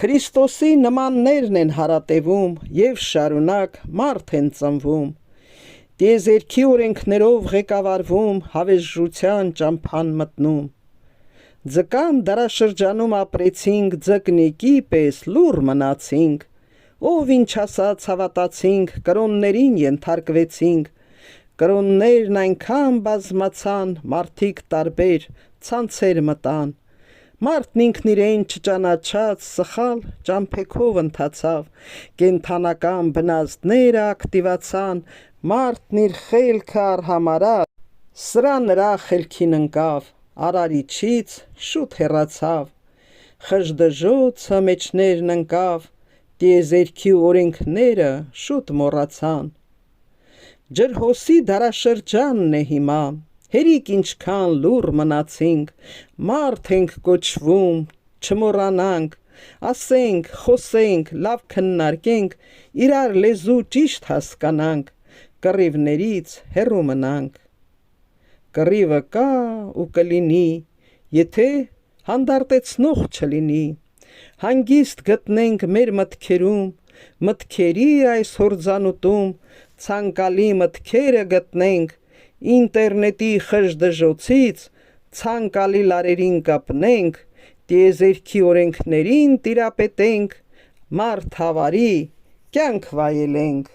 Քրիստոսի նմաններն են հարատևում եւ շարունակ մարդ են ծնվում, տիեզերքի օրենքներով ղեկավարվում, հավերժության ճամփան մտնում։ Ձկան դարաշրջանում ապրեցինք, ձկնիկի պես լուռ մնացինք, ով ինչ ասաց հավատացինք, կրոններին ենթարկվեցինք, կրոններն այնքան բազմացան, մարդիկ տարբեր ցանցեր մտան, մարդն ինքն իրեն չճանաչած սխալ ճամփեքով ընթացավ, կենդանական բնազդները ակտիվացան, մարդն իր խելքը արհամարհավ, սրա նրա խելքին ընկավ, արարիչից շուտ հեռացավ, խժդժոցը մեջներն ընկավ, տիեզերքի օրենքները շուտ մոռացան։ Ջրհոսի դարաշրջանն է հիմա, հերիք ինչքան լուռ մնացինք, մարդ ենք կոչվում, չմոռանանք, ասենք, խոսենք, լավ քննարկենք, իրար լեզու ճիշտ հասկանանք, կռիվներից հեռու մնանք։ Կռիվը կա ու կլինի, եթե հանդարտեցնող չլինի, հանգիստ գտնենք մեր մտքերում, մտքերի այս հորձանուտում, ցանկալի մտքերը գտնենք, ինտերնետի խժդժոցից ցանկալի լարերին կապնենք, տիեզերքի օրենքներին տիրապետենք, մարդ հավարի կյանք վայելենք։